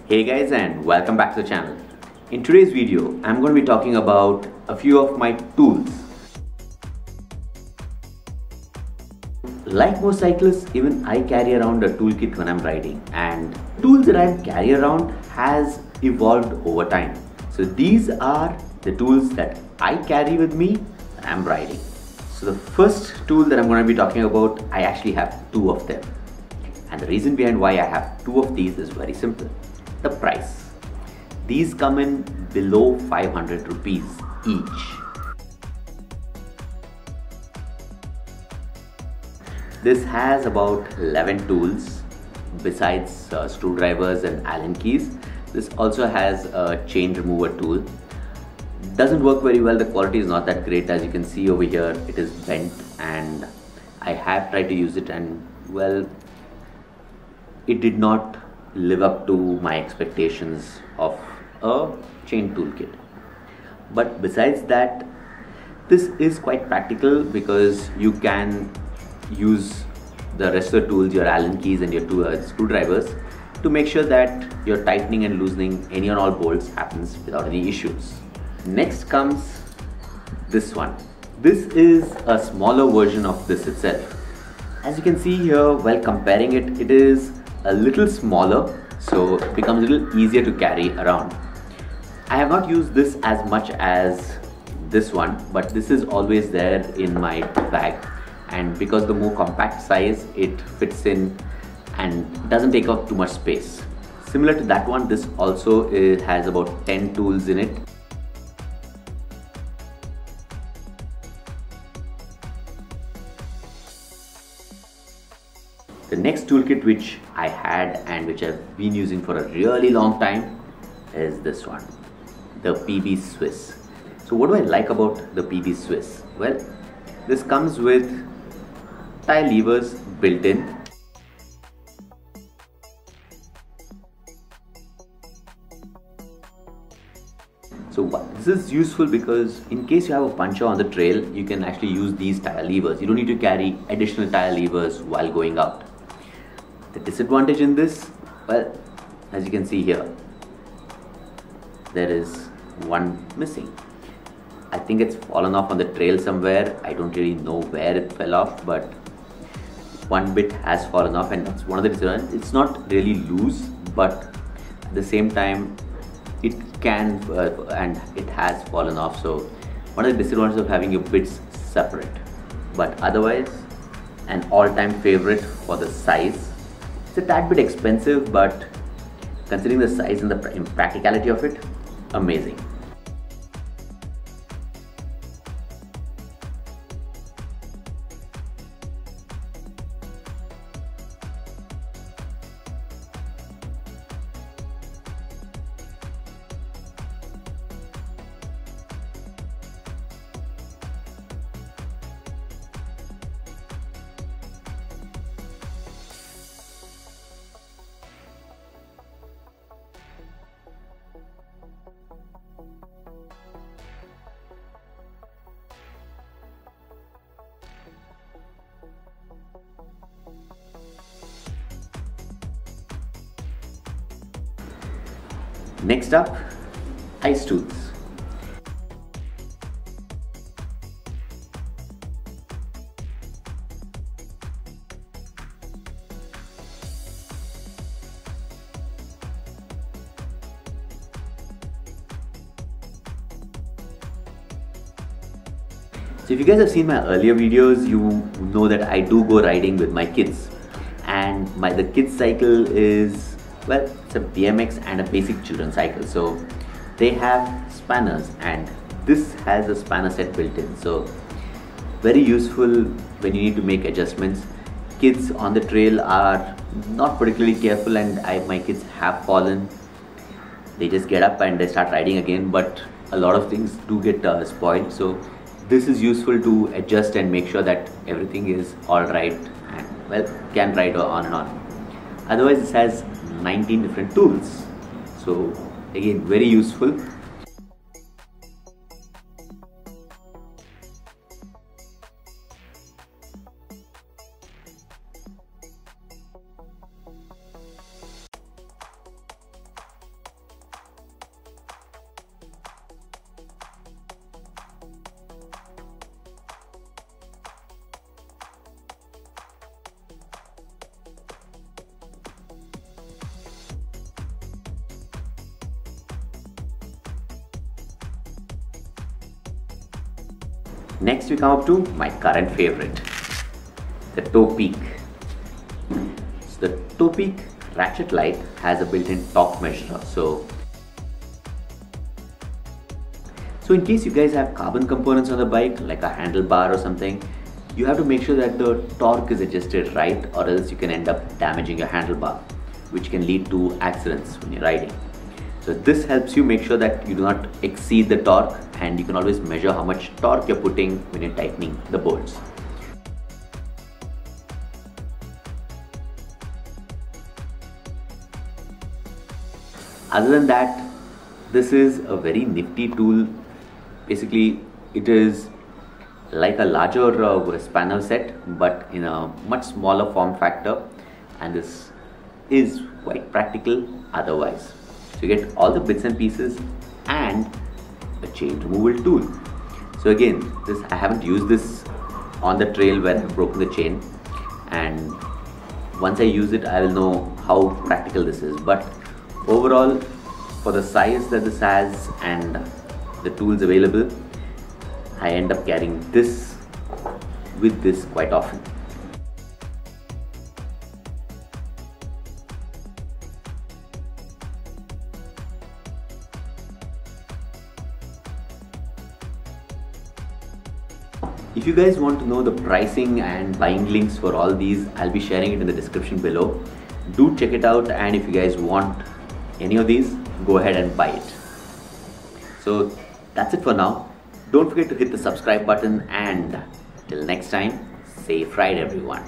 Hey guys, and welcome back to the channel. In today's video, I'm going to be talking about a few of my tools. Like most cyclists, even I carry around a toolkit when I'm riding, and the tools that I carry around has evolved over time. So these are the tools that I carry with me when I'm riding. So the first tool that I'm going to be talking about, I actually have two of them. And the reason behind why I have two of these is very simple. The price. These come in below 500 rupees each. This has about 11 tools besides screwdrivers and Allen keys. This also has a chain remover tool. Doesn't work very well. The quality is not that great. As you can see over here, it is bent, and I have tried to use it, and well, it did not live up to my expectations of a chain toolkit. But besides that, this is quite practical because you can use the rest of the tools, your Allen keys and your two screwdrivers, to make sure that your tightening and loosening any and all bolts happens without any issues. Next comes this one. This is a smaller version of this itself. As you can see here, while comparing it, it is a little smaller, so it becomes a little easier to carry around. I have not used this as much as this one, but this is always there in my bag, and because the more compact size, it fits in and doesn't take up too much space. Similar to that one, this also has about 10 tools in it. The next toolkit which I had and which I've been using for a really long time is this one, the PB Swiss. So what do I like about the PB Swiss? Well, this comes with tie levers built in. So this is useful because in case you have a puncher on the trail, you can actually use these tire levers. You don't need to carry additional tire levers while going out. The disadvantage in this, well, as you can see here, there is one missing. I think it's fallen off on the trail somewhere. I don't really know where it fell off, but one bit has fallen off, and that's one of the disadvantages. It's not really loose, but at the same time, it can and it has fallen off. So one of the disadvantages of having your bits separate. But otherwise, an all-time favorite for the size. It's a tad bit expensive, but considering the size and the practicality of it, amazing. Next up, ice tools. So if you guys have seen my earlier videos, you know that I do go riding with my kids, and the kids cycle is, well, it's a BMX and a basic children's cycle. So they have spanners, and this has a spanner set built in. So very useful when you need to make adjustments. Kids on the trail are not particularly careful, and my kids have fallen. They just get up and they start riding again, but a lot of things do get spoiled. So this is useful to adjust and make sure that everything is all right, and well, can ride on and on. Otherwise, this has 19 different tools, so again, very useful. Next we come up to my current favorite, the toe peak. So the toe peak ratchet light has a built-in torque measurer. So in case you guys have carbon components on the bike, like a handlebar or something, you have to make sure that the torque is adjusted right, or else you can end up damaging your handlebar, which can lead to accidents when you're riding. So this helps you make sure that you do not exceed the torque, and you can always measure how much torque you're putting when you're tightening the bolts. Other than that, this is a very nifty tool. Basically, it is like a larger spanner set, but in a much smaller form factor, and this is quite practical otherwise. So you get all the bits and pieces and a chain removal tool. So again, I haven't used this on the trail where I've broken the chain, and once I use it I will know how practical this is. But overall, for the size that this has and the tools available, I end up carrying this with this quite often. If you guys want to know the pricing and buying links for all these, I'll be sharing it in the description below. Do check it out, and if you guys want any of these, go ahead and buy it. So that's it for now. Don't forget to hit the subscribe button, and till next time, safe ride everyone.